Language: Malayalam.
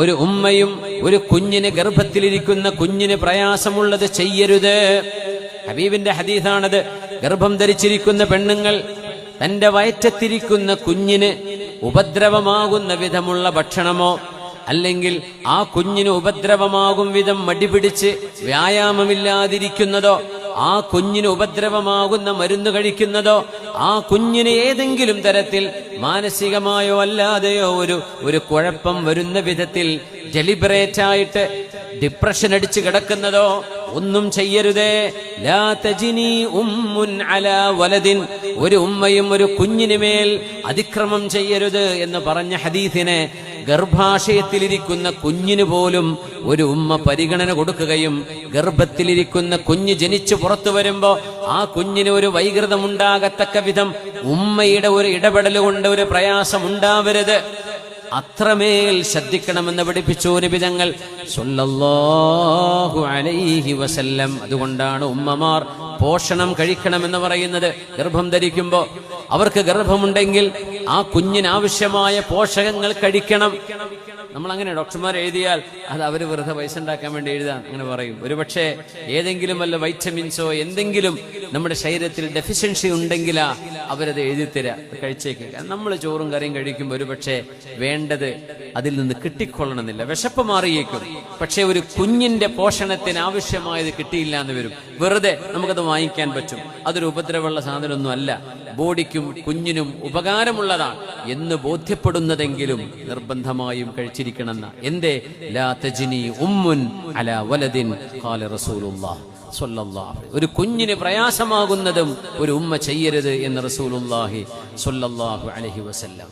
ഒരു ഉമ്മയും ഒരു കുഞ്ഞിന് ഗർഭത്തിലിരിക്കുന്ന കുഞ്ഞിന് പ്രയാസമുള്ളത് ചെയ്യരുത്. ഹബീബിന്റെ ഹദീസാണത്. ഗർഭം ധരിച്ചിരിക്കുന്ന പെണ്ണുങ്ങൾ തന്റെ വയറ്റത്തിരിക്കുന്ന കുഞ്ഞിന് ഉപദ്രവമാകുന്ന വിധമുള്ള ഭക്ഷണമോ അല്ലെങ്കിൽ ആ കുഞ്ഞിന് ഉപദ്രവമാകും വിധം മടിപിടിച്ച് വ്യായാമമില്ലാതിരിക്കുന്നതോ, ആ കുഞ്ഞിന് ഉപദ്രവമാകുന്ന മരുന്ന് കഴിക്കുന്നതോ, ആ കുഞ്ഞിന് ഏതെങ്കിലും തരത്തിൽ മാനസികമായോ അല്ലാതെയോ ഒരു കുഴപ്പം വരുന്ന വിധത്തിൽ ഡെലിബറേറ്റായിട്ട് ഡിപ്രഷൻ അടിച്ച് കിടക്കുന്നതോ ഒന്നും ചെയ്യരുതേ. ലാ തജിനി ഉമ്മുൻ അലാ വലദിൻ, ഒരു ഉമ്മയും ഒരു കുഞ്ഞിന് മേൽ അതിക്രമം ചെയ്യരുത് എന്ന് പറഞ്ഞ ഹദീസിനെ ഗർഭാശയത്തിലിരിക്കുന്ന കുഞ്ഞിന് പോലും ഒരു ഉമ്മ പരിഗണന കൊടുക്കുകയും ഗർഭത്തിലിരിക്കുന്ന കുഞ്ഞ് ജനിച്ചു പുറത്തു വരുമ്പോ ആ കുഞ്ഞിന് ഒരു വൈകൃതമുണ്ടാകത്തക്ക വിധം ഉമ്മയുടെ ഒരു ഇടപെടൽ കൊണ്ട് ഒരു പ്രയാസം ഉണ്ടാവരുത്, അത്രമേൽ ശ്രദ്ധിക്കണമെന്ന് പഠിപ്പിച്ചു നബി തങ്ങൾ സല്ലല്ലാഹു അലൈഹി വസല്ലം. അതുകൊണ്ടാണ് ഉമ്മമാർ പോഷണം കഴിക്കണമെന്ന് പറയുന്നത്. ഗർഭം ധരിക്കുമ്പോൾ അവർക്ക് ഗർഭമുണ്ടെങ്കിൽ ആ കുഞ്ഞിന് ആവശ്യമായ പോഷകങ്ങൾ കഴിക്കണം. നമ്മൾ അങ്ങനെ ഡോക്ടർമാർ എഴുതിയാൽ അത് അവർ വെറുതെ പൈസ ഉണ്ടാക്കാൻ വേണ്ടി എഴുതാൻ അങ്ങനെ പറയും. ഒരുപക്ഷെ ഏതെങ്കിലും വല്ല വൈറ്റമിൻസോ എന്തെങ്കിലും നമ്മുടെ ശരീരത്തിൽ ഡെഫിഷ്യൻസി ഉണ്ടെങ്കിലാ അവരത് എഴുതിത്തരാ, കഴിച്ചേക്ക്. നമ്മൾ ചോറും കറിയും കഴിക്കുമ്പോൾ ഒരുപക്ഷെ വേണ്ടത് അതിൽ നിന്ന് കിട്ടിക്കൊള്ളണമെന്നില്ല, വിശപ്പ് മാറിയേക്കും. പക്ഷെ ഒരു കുഞ്ഞിന്റെ പോഷണത്തിന് ആവശ്യമായത് കിട്ടിയില്ല എന്ന് വരും. വെറുതെ നമുക്കത് വാങ്ങിക്കാൻ പറ്റും, അതൊരു ഉപദ്രവമുള്ള സാധനമൊന്നും അല്ല, ബോഡിക്കും കുഞ്ഞിനും ഉപകാരമുള്ളതാണ് എന്ന് ബോധ്യപ്പെടുന്നതെങ്കിലും നിർബന്ധമായും കഴിച്ചിരിക്കണമെന്ന. എന്തേ? ലാ തജ്നി ഉമ്മുൻ അലാ വലദിൻ ഖാല റസൂലുള്ളാഹി സ്വല്ലല്ലാഹു അലൈഹി. ഒരു കുഞ്ഞിന് പ്രയാസമാകുന്നതും ഒരു ഉമ്മ ചെയ്യരുത് എന്ന് റസൂലുള്ളാഹി സ്വല്ലല്ലാഹു അലൈഹി വസല്ലം.